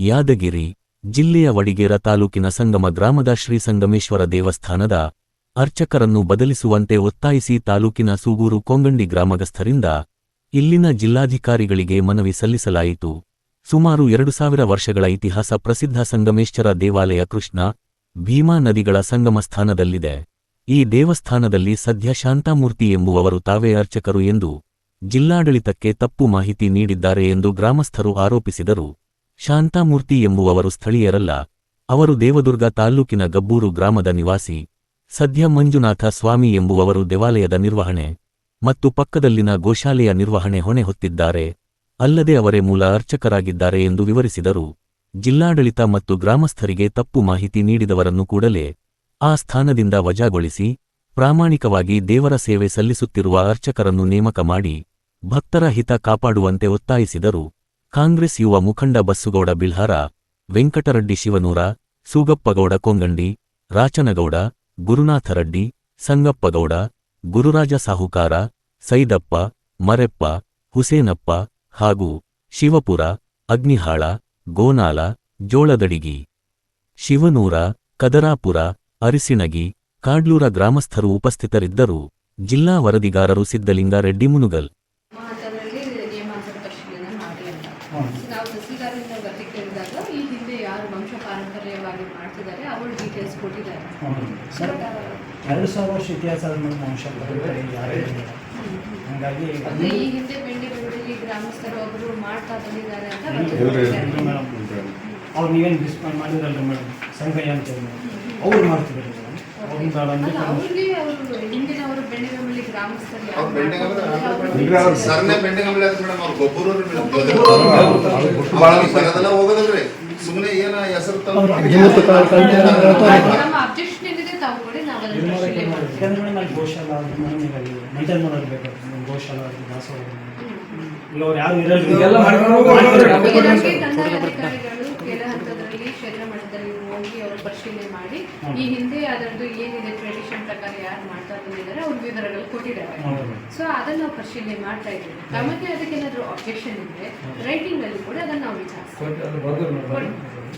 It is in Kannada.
ಯಾದಗಿರಿ ಜಿಲ್ಲೆಯ ವಡಿಗೇರ ತಾಲೂಕಿನ ಸಂಗಮ ಗ್ರಾಮದ ಶ್ರೀ ಸಂಗಮೇಶ್ವರ ದೇವಸ್ಥಾನದ ಅರ್ಚಕರನ್ನು ಬದಲಿಸುವಂತೆ ಒತ್ತಾಯಿಸಿ ತಾಲೂಕಿನ ಸೂಗೂರು ಕೊಂಗಂಡಿ ಗ್ರಾಮಸ್ಥರಿಂದ ಇಲ್ಲಿನ ಜಿಲ್ಲಾಧಿಕಾರಿಗಳಿಗೆ ಮನವಿ ಸಲ್ಲಿಸಲಾಯಿತು. ಸುಮಾರು 2000 ವರ್ಷಗಳ ಇತಿಹಾಸ ಪ್ರಸಿದ್ಧ ಸಂಗಮೇಶ್ವರ ದೇವಾಲಯ ಕೃಷ್ಣ, ಭೀಮಾ ನದಿಗಳ ಸಂಗಮ ಸ್ಥಾನದಲ್ಲಿದೆ. ಈ ದೇವಸ್ಥಾನದಲ್ಲಿ ಸದ್ಯ ಶಾಂತಾಮೂರ್ತಿ ಎಂಬುವವರು ತಾವೇ ಅರ್ಚಕರು ಎಂದು ಜಿಲ್ಲಾಡಳಿತಕ್ಕೆ ತಪ್ಪು ಮಾಹಿತಿ ನೀಡಿದ್ದಾರೆ ಎಂದು ಗ್ರಾಮಸ್ಥರು ಆರೋಪಿಸಿದರು. ಶಾಂತಾಮೂರ್ತಿ ಎಂಬುವವರು ಸ್ಥಳೀಯರಲ್ಲ, ಅವರು ದೇವದುರ್ಗ ತಾಲ್ಲೂಕಿನ ಗಬ್ಬೂರು ಗ್ರಾಮದ ನಿವಾಸಿ. ಸದ್ಯ ಮಂಜುನಾಥ ಸ್ವಾಮಿ ಎಂಬುವವರು ದೇವಾಲಯದ ನಿರ್ವಹಣೆ ಮತ್ತು ಪಕ್ಕದಲ್ಲಿನ ಗೋಶಾಲೆಯ ನಿರ್ವಹಣೆ ಹೊಣೆ ಹೊತ್ತಿದ್ದಾರೆ, ಅಲ್ಲದೆ ಅವರೇ ಮೂಲ ಅರ್ಚಕರಾಗಿದ್ದಾರೆ ಎಂದು ವಿವರಿಸಿದರು. ಜಿಲ್ಲಾಡಳಿತ ಮತ್ತು ಗ್ರಾಮಸ್ಥರಿಗೆ ತಪ್ಪು ಮಾಹಿತಿ ನೀಡಿದವರನ್ನು ಕೂಡಲೇ ಆ ಸ್ಥಾನದಿಂದ ವಜಾಗೊಳಿಸಿ ಪ್ರಾಮಾಣಿಕವಾಗಿ ದೇವರ ಸೇವೆ ಸಲ್ಲಿಸುತ್ತಿರುವ ಅರ್ಚಕರನ್ನು ನೇಮಕ ಮಾಡಿ ಭಕ್ತರ ಹಿತ ಕಾಪಾಡುವಂತೆ ಒತ್ತಾಯಿಸಿದರು. ಕಾಂಗ್ರೆಸ್ ಯುವ ಮುಖಂಡ ಬಸ್ಸುಗೌಡ ಬಿಲ್ಹಾರ, ವೆಂಕಟರೆಡ್ಡಿ ಶಿವನೂರ, ಸೂಗಪ್ಪಗೌಡ ಕೊಂಗಂಡಿ, ರಾಚನಗೌಡ, ಗುರುನಾಥರೆಡ್ಡಿ, ಸಂಗಪ್ಪಗೌಡ, ಗುರುರಾಜ ಸಾಹುಕಾರ, ಸೈದಪ್ಪ, ಮರೆಪ್ಪ, ಹುಸೇನಪ್ಪ ಹಾಗೂ ಶಿವಪುರ, ಅಗ್ನಿಹಾಳ, ಗೋನಾಲ, ಜೋಳದಡಿಗಿ, ಶಿವನೂರ, ಕದರಾಪುರ, ಅರಿಸಿಣಗಿ, ಕಾಡ್ಲೂರ ಗ್ರಾಮಸ್ಥರು ಉಪಸ್ಥಿತರಿದ್ದರು. ಜಿಲ್ಲಾ ವರದಿಗಾರರು ಸಿದ್ದಲಿಂಗ ರೆಡ್ಡಿ ಮುನುಗಲ್. ನಾವು ತಹಸೀಲ್ದಾರರಿಂದ ವರದಿ ಕೇಳಿದಾಗ ಈ ಹಿಂದೆ ಯಾರು ವಂಶ ಪಾರಂಪರ್ಯವಾಗಿ ಮಾಡ್ತಿದ್ದಾರೆ ಅವರು ಡೀಟೇಲ್ಸ್ ಕೊಟ್ಟಿದ್ದಾರೆ. 2000 ವರ್ಷ ಇತಿಹಾಸದ ವಂಶ ಹಾಗಾಗಿ ಈ ಹಿಂದೆ ಬೆಂಡಿಗೌಡಲ್ಲಿ ಗ್ರಾಮಸ್ಥರು ಒಬ್ಬರು ಮಾಡ್ತಾ ಬಂದಿದ್ದಾರೆ ಅಂತ ಅವ್ರು ನೀವೇನು ಡಿಸ್ಕೌಂಟ್ ಮಾಡಿದ್ರಲ್ಲ ಮೇಡಮ್, ಸಂಗಯ್ಯ ಅಂತ ಅವ್ರು ಮಾಡ್ತಿದ್ದಾರೆ. ಅವ್ರಿಗೆ ಅವರು ಹಿಂದಿನವರು ಬೆಂಡಿಗಂಬಳಿ ಗ್ರಾಮಸ್ಥರು ಸುಮ್ಮನೆ ಏನ ಹೆಸರು ನಮ್ಮ ಅಬ್ಜೆಕ್ಷನ್ ಏನಿದೆ ತಾವು ಕೊಡಿ, ನಾವು ಗೋಶಾಲಾ ಮೈಂಟೈನ್ ಮಾಡೋದು ಬೇಕು. ಗೋಶಾಲಾ ದಾಸೋಹ ಯಾರು ಅಧಿಕಾರಿಗಳು ಕೆಲ ಹಂತದಲ್ಲಿ ಕ್ಷೇತ್ರ ಮಟ್ಟದಲ್ಲಿ ಹೋಗಿ ಅವರು ಪರಿಶೀಲನೆ ಮಾಡಿ ಈ ಹಿಂದೆ ಅದರದ್ದು ಏನಿದೆ ಟ್ರೆಡಿಷನ್ ಪ್ರಕಾರ ಯಾರು ಮಾಡ್ತಾ ಬಂದಿದ್ದಾರೆ ಅವ್ರ ವಿವರಗಳು ಕೊಟ್ಟಿದ್ದಾರೆ. ಸೊ ಅದನ್ನ ನಾವು ಪರಿಶೀಲನೆ ಮಾಡ್ತಾ ಇದ್ದೀವಿ. ನಮಗೆ ಅದಕ್ಕೆ ಏನಾದರೂ ಅಬ್ಜೆಕ್ಷನ್ ಇದ್ರೆ ರೈಟಿಂಗ್ ಅಲ್ಲಿ ಕೂಡ ಅದನ್ನ ನಾವು ವಿಚಾರಿಸ್ತೀವಿ.